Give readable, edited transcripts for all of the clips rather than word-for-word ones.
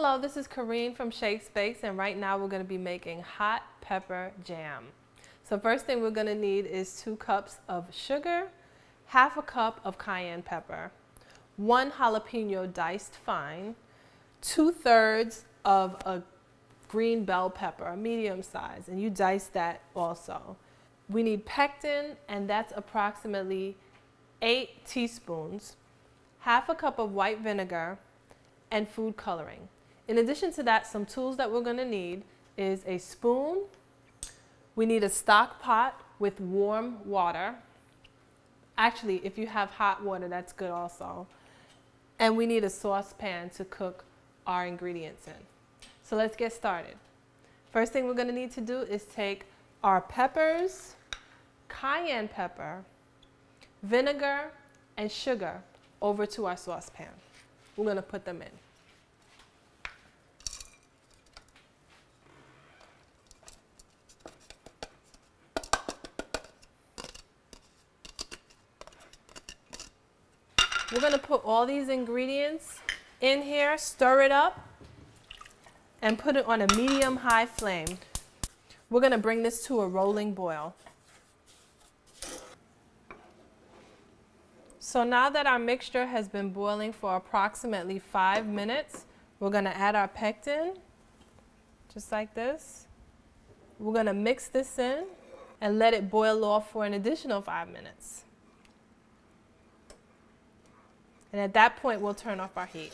Hello, this is Coreen from Shakes, and right now we're going to be making hot pepper jam. So first thing we're going to need is 2 cups of sugar, half a cup of cayenne pepper, 1 jalapeno diced fine, 2/3 of a green bell pepper, a medium size, and you dice that also. We need pectin, and that's approximately 8 teaspoons, half a cup of white vinegar, and food coloring. In addition to that, some tools that we're going to need is a spoon. We need a stock pot with warm water. Actually, if you have hot water, that's good also. And we need a saucepan to cook our ingredients in. So let's get started. First thing we're going to need to do is take our peppers, cayenne pepper, vinegar, and sugar over to our saucepan. We're going to put them in. We're going to put all these ingredients in here, stir it up, and put it on a medium-high flame. We're going to bring this to a rolling boil. So now that our mixture has been boiling for approximately 5 minutes, we're going to add our pectin, just like this. We're going to mix this in and let it boil off for an additional 5 minutes. And at that point, we'll turn off our heat.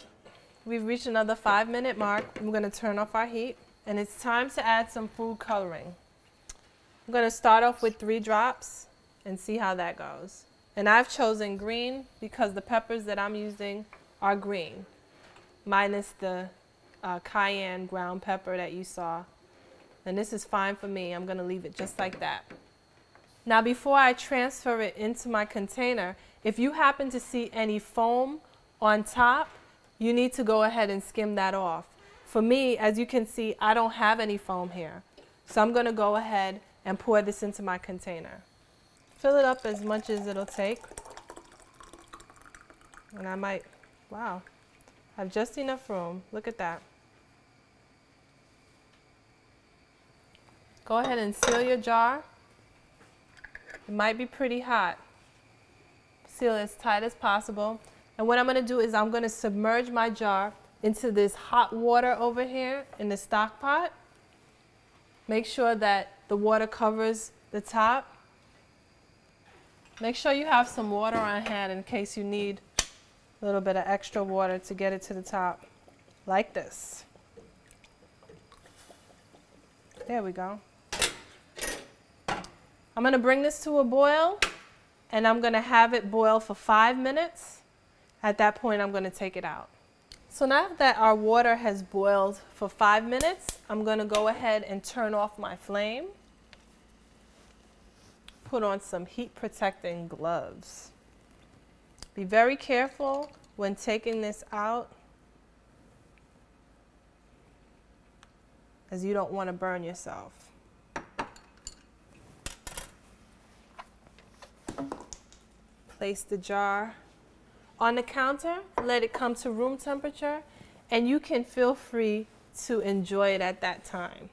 We've reached another 5-minute mark. We're going to turn off our heat, and it's time to add some food coloring. I'm going to start off with 3 drops and see how that goes. And I've chosen green because the peppers that I'm using are green, minus the cayenne ground pepper that you saw. And this is fine for me. I'm going to leave it just like that. Now, before I transfer it into my container, if you happen to see any foam on top, you need to go ahead and skim that off. For me, as you can see, I don't have any foam here. So I'm going to go ahead and pour this into my container. Fill it up as much as it'll take. And I might, wow, have just enough room. Look at that. Go ahead and seal your jar. It might be pretty hot. Seal it as tight as possible. And what I'm going to do is I'm going to submerge my jar into this hot water over here in the stock pot. Make sure that the water covers the top. Make sure you have some water on hand in case you need a little bit of extra water to get it to the top, like this. There we go. I'm going to bring this to a boil, and I'm going to have it boil for 5 minutes. At that point, I'm going to take it out. So now that our water has boiled for 5 minutes, I'm going to go ahead and turn off my flame. Put on some heat protecting gloves. Be very careful when taking this out, as you don't want to burn yourself. Place the jar on the counter, let it come to room temperature, and you can feel free to enjoy it at that time.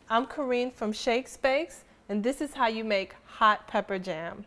I'm Coreen from Shakes, and this is how you make hot pepper jam.